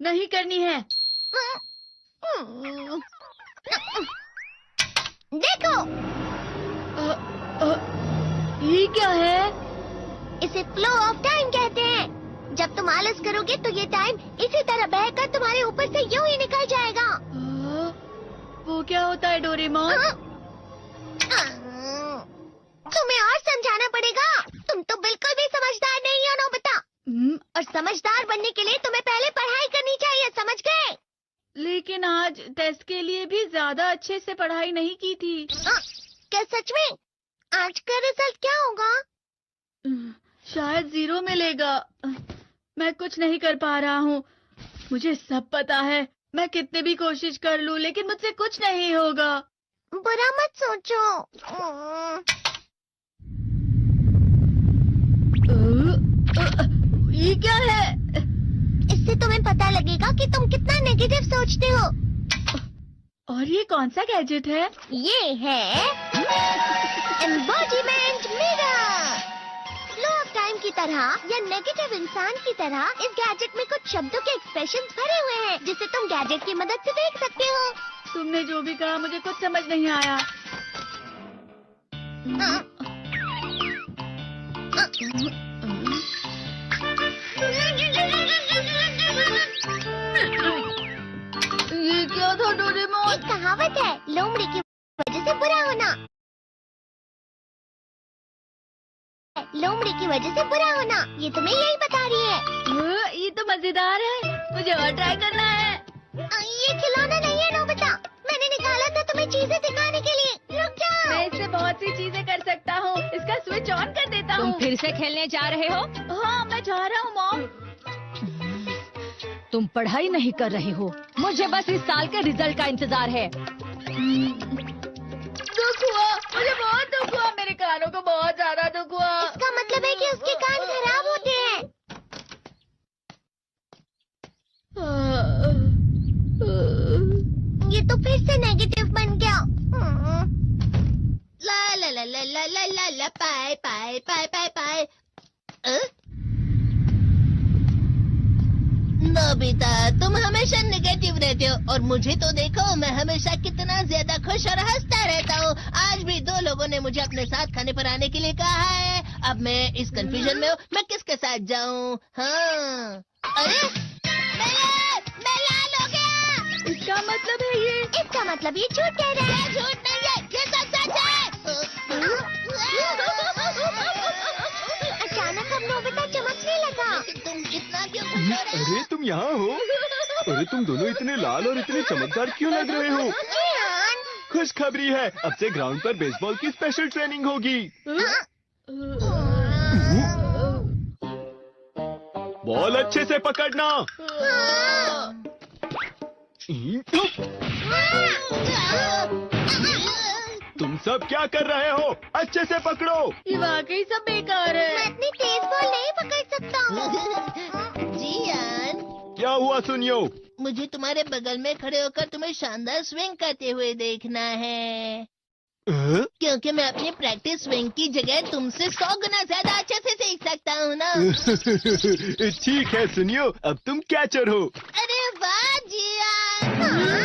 नहीं करनी है। देखो, ये क्या है? इसे फ्लो ऑफ टाइम कहते हैं। जब तुम आलस करोगे तो ये टाइम इसी तरह बहकर तुम्हारे ऊपर से यूं ही निकल जाएगा। वो क्या होता है डोरेमोन? तुम्हें और समझाना पड़ेगा। तुम तो बिल्कुल भी समझदार नहीं हो नोबिता। और समझदार बनने के लिए तुम्हें पहले पढ़ाई करनी चाहिए, समझ गए? लेकिन आज टेस्ट के लिए भी ज्यादा अच्छे से पढ़ाई नहीं की थी। क्या सच में? आज का रिजल्ट क्या होगा? शायद 0 मिलेगा। मैं कुछ नहीं कर पा रहा हूँ। मुझे सब पता है। मैं कितने भी कोशिश कर लूँ लेकिन मुझसे कुछ नहीं होगा। बुरा मत सोचो। ये क्या है? इससे तुम्हें पता लगेगा कि तुम कितना नेगेटिव सोचते हो। और ये कौन सा गैजेट है? ये है embodiment mirror. Flow of time की तरह या नेगेटिव इंसान की तरह इस गैजेट में कुछ शब्दों के एक्सप्रेशंस भरे हुए हैं जिसे तुम गैजेट की मदद से देख सकते हो। तुमने जो भी कहा मुझे कुछ समझ नहीं आया। ये क्या था डोरेमोन? एक कहावत है, लोमड़ी की वजह से बुरा होना। लोमड़ी की वजह से बुरा होना, ये तुम्हें यही बता रही है। ये तो मजेदार है। मुझे और ट्राई करना है। ये खिलौना नहीं है नोबिता। मैंने निकाला था तुम्हें चीजें दिखाने के लिए। रुक जाओ। मैं इससे बहुत सी चीजें कर सकता हूँ। इसका स्विच ऑन कर देता हूँ। तुम फिर से खेलने जा रहे हो? हाँ, मैं जा रहा हूँ मॉम। तुम पढ़ाई नहीं कर रहे हो। मुझे बस इस साल के रिजल्ट का इंतजार है। दुख हुआ, मुझे बहुत दुख हुआ। मेरे कानों को बहुत ज्यादा दुख हुआ। इसका मतलब है कि उसके कान खराब होते हैं। ये तो फिर से नेगेटिव बन गया। ला ला ला ला ला ला ला ला पाए पाए पाए पाए पाए। नोबिता, तुम हमेशा नेगेटिव रहते हो और मुझे तो देखो, मैं हमेशा कितना ज्यादा खुश और हंसता रहता हूँ। आज भी 2 लोगों ने मुझे अपने साथ खाने पर आने के लिए कहा है। अब मैं इस कंफ्यूजन में हूँ, मैं किसके साथ जाऊँ? हाँ, अरे मैं लाल हो गया। इसका मतलब है ये? इसका मतलब ये झूठ कह रहा है। झूठ नहीं है, ये सच है। अचानक हम नोबिता चमकने लगा। तुम इतना क्यों खुश हो रहे हो? अरे तुम यहाँ हो? अरे तुम दोनों इतने लाल और इतने चमकदार क्यों लग रहे हो? खुशखबरी है, अब से ग्राउंड पर बेसबॉल की स्पेशल ट्रेनिंग होगी। बॉल अच्छे से पकड़ना। तुम सब क्या कर रहे हो? अच्छे से पकड़ो। ये वाकई सब बेकार है। मैं इतनी तेज बॉल नहीं पकड़ सकता हूँ। जियान, क्या हुआ सुनियो? मुझे तुम्हारे बगल में खड़े होकर तुम्हें शानदार स्विंग करते हुए देखना है। क्योंकि मैं अपनी प्रैक्टिस स्विंग की जगह तुमसे 100 गुना ज्यादा अच्छे से सीख सकता हूँ ना। ठीक है सुनियो, अब तुम कैचर हो। अरे वाह जियान।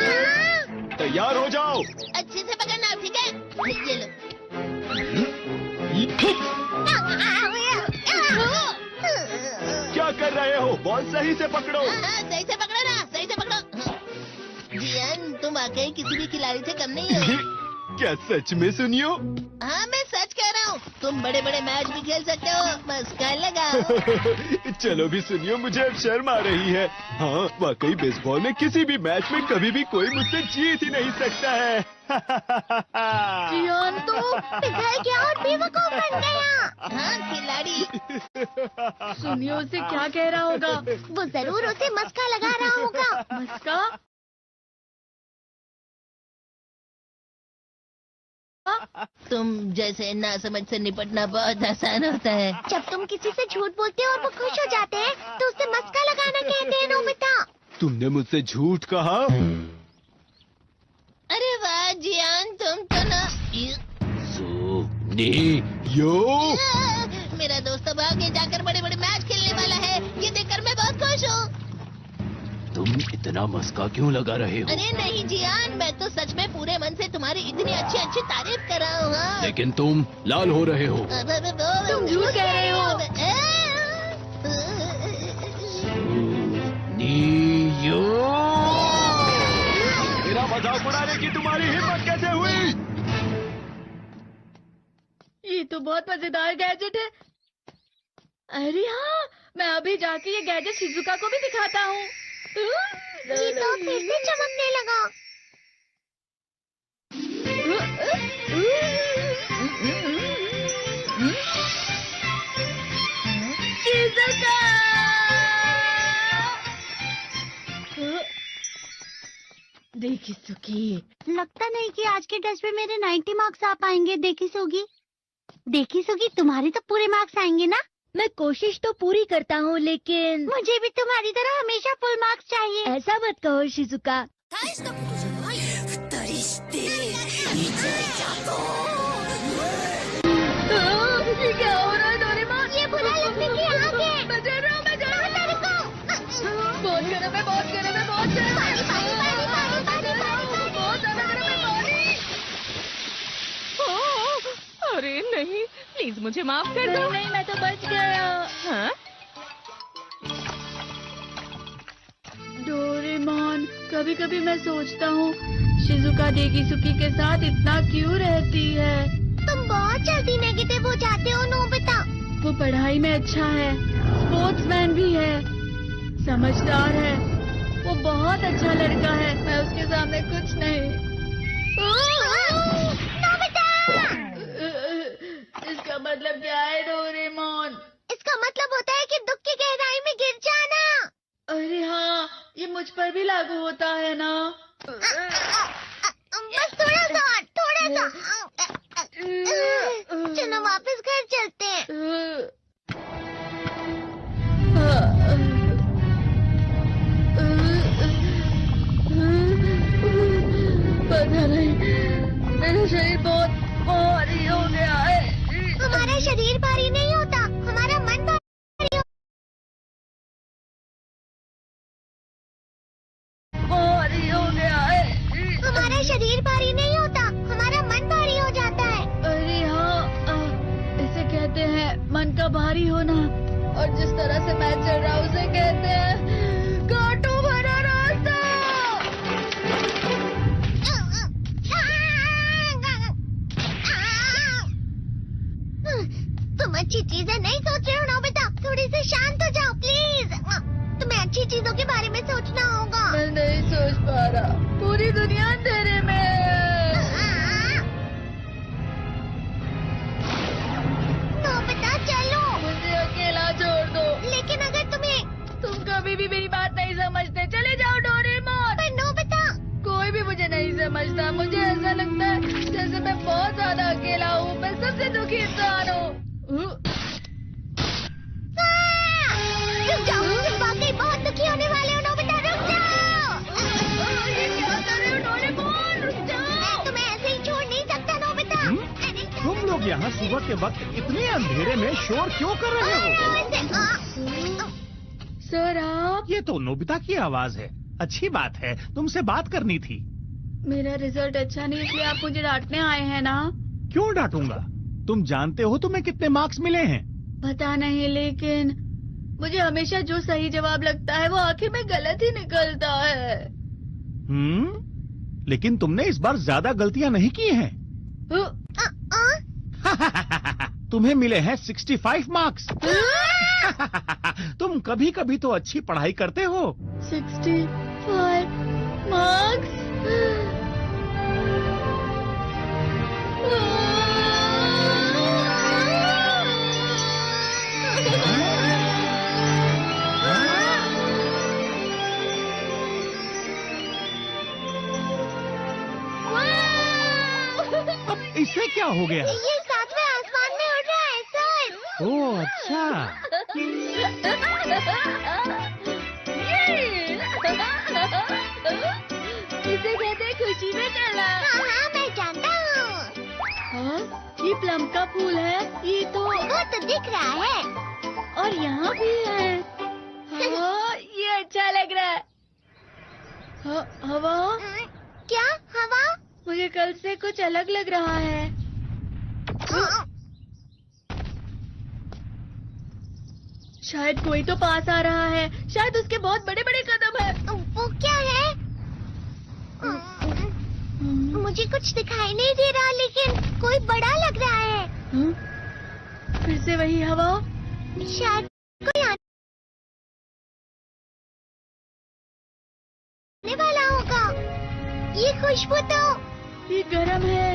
तैयार हो जाओ। अच्छे से पकड़ना, ठीक है? ये लो। क्या कर रहे हो? बॉल सही से पकड़ो। सही से पकड़ो ना, सही से पकड़ो। जियान, तुम वाकई किसी भी खिलाड़ी से कम नहीं हो। क्या सच में सुनियो? हाँ, मैं सच कह रहा हूँ। तुम बड़े बड़े मैच भी खेल सकते हो, बस कर लगाओ। चलो भी सुनियो, मुझे अब शर्म आ रही है। हाँ, वाकई बेसबॉल में किसी भी मैच में कभी भी कोई मुझसे जीत ही नहीं सकता है। जियान तो पिघल गया और बेवकूफ बन गया। हाँ, खिलाड़ी। सुनियो से क्या कह रहा होगा? वो जरूर उसे मस्का लगा रहा होगा। मस्का? तुम जैसे नासमझ से निपटना बहुत आसान होता है। जब तुम किसी से झूठ बोलते हो और वो खुश हो जाते हैं तो उसे मस्का लगाना कहते हैं नोबिता। तुमने मुझसे झूठ कहा? अरे वाह जियान, तुम तो ना। यो मेरा दोस्त अब आगे जाकर बड़े बड़े मैच खेलने वाला है। ये देखकर मैं बहुत खुश हूँ। तुम इतना मस्का क्यों लगा रहे हो? अरे नहीं जियान, मैं तो सच में पूरे मन से तुम्हारी इतनी अच्छी अच्छी तारीफ कर रहा हूँ। हाँ। लेकिन तुम लाल हो रहे हो। तुम झूठ कह रहे हो। नीयो! मेरा मजाक उड़ाने की तुम्हारी हिम्मत कैसे हुई? ये तो बहुत मजेदार गैजेट है। अरे हाँ, मैं अभी जाके ये गैजेट शिजुका को भी दिखाता हूँ। ये तो फिर से चमकने लगा। शिजुका! देखी सुकी, लगता नहीं कि आज के टेस्ट में मेरे 90 मार्क्स आ पाएंगे। देखी सुगी, तुम्हारे तो पूरे मार्क्स आएंगे ना? मैं कोशिश तो पूरी करता हूँ, लेकिन मुझे भी तुम्हारी तरह हमेशा फुल मार्क्स चाहिए। ऐसा मत कहो शिजुका। ये क्या हो रहा है डोरेमोन? ये बुरा लगने की आग है। मैं जल रहा हूँ, मैं जल रहा हूँ। बहुत गर्म है, बहुत गर्म है, बहुत गर्म है। पानी, पानी, पानी, पानी, पानी, पानी। बहुत ज्यादा गर्म है पानी। अरे नहीं, प्लीज मुझे माफ कर दो। नहीं, मैं तो बच गया। हाँ? डोरेमोन, कभी कभी मैं सोचता हूँ शिजुका देगीसुकी के साथ इतना क्यों रहती है। तुम बहुत जल्दी नेगेटिव हो जाते हो नोबिता। वो पढ़ाई में अच्छा है, स्पोर्ट्समैन भी है, समझदार है। वो बहुत अच्छा लड़का है। मैं उसके सामने कुछ नहीं। नोबिता! इसका मतलब क्या है डोरेमोन? इसका मतलब होता है कि दुख की गहराई में गिर जाना। अरे हाँ, ये मुझ पर भी लागू होता है ना। बस थोड़ा सा। चलो वापस घर चलते हैं। पता नहीं, मेरा शरीर बहुत भारी हो गया है। हमारा शरीर भारी नहीं होता, हमारा मन भारी होता। भारी हो गया है। हमारा शरीर भारी नहीं होता, हमारा मन भारी हो जाता है। अरे हाँ, इसे कहते हैं मन का भारी होना। और जिस तरह से मैं चल रहा हूँ उसे कहते हैं कांटों भरा रास्ता। तुम अच्छी चीजें नहीं सोच रहे हो नोबिता। थोड़ी सी शांत हो जाओ प्लीज। तुम्हें अच्छी चीजों के बारे में सोचना होगा। मैं नहीं सोच पा रहा, पूरी दुनिया अंधेरे में है। नोबिता चलो। मुझे अकेला छोड़ दो। लेकिन अगर तुम कभी भी मेरी बात नहीं समझते। चले जाओ डोरेमोन। पर नोबिता। कोई भी मुझे नहीं समझता। मुझे ऐसा लगता है जैसे मैं बहुत ज्यादा अकेला हूँ। मैं सबसे दुखी इंसान हूँ। रुक जाओ, तुम वाकई बहुत दुखी होने वाले हो नोबिता। रुक जाओ। ये क्या कर रहे हो डोरेमोन? रुक जाओ। मैं तुम्हें ऐसे ही छोड़ नहीं सकता नोबिता। तुम लोग यहाँ सुबह के वक्त इतने अंधेरे में शोर क्यों कर रहे हो? सर आप? ये तो नोबिता की आवाज है। अच्छी बात है, तुमसे बात करनी थी। मेरा रिजल्ट अच्छा नहीं, इसलिए आप मुझे डांटने आए हैं ना? क्यों डांटूंगा? तुम जानते हो तुम्हें कितने मार्क्स मिले हैं? पता नहीं, लेकिन मुझे हमेशा जो सही जवाब लगता है वो आखिर में गलत ही निकलता है। लेकिन तुमने इस बार ज्यादा गलतियां नहीं की हैं। तुम्हें मिले हैं 65 मार्क्स। तुम कभी कभी तो अच्छी पढ़ाई करते हो। 65 मार्क्स? अब इससे क्या हो गया? ये सातवें आसमान में उड़ रहा है सर। ओह अच्छा। इसे कहते हैं खुशी में चला। हाँ मैं जानता हूँ। हाँ, ये प्लम का फूल है। ये तो वो तो दिख रहा है। और यहाँ भी है। हाँ, ये अच्छा लग रहा है। हवा? क्या हवा? मुझे कल से कुछ अलग लग रहा है। शायद कोई तो पास आ रहा है। शायद उसके बहुत बड़े बड़े कदम है। वो क्या है? मुझे कुछ दिखाई नहीं दे रहा, लेकिन कोई बड़ा लग रहा है। फिर से वही हवा? शायद कोई आने वाला होगा। ये खुशबू तो ये गर्म है।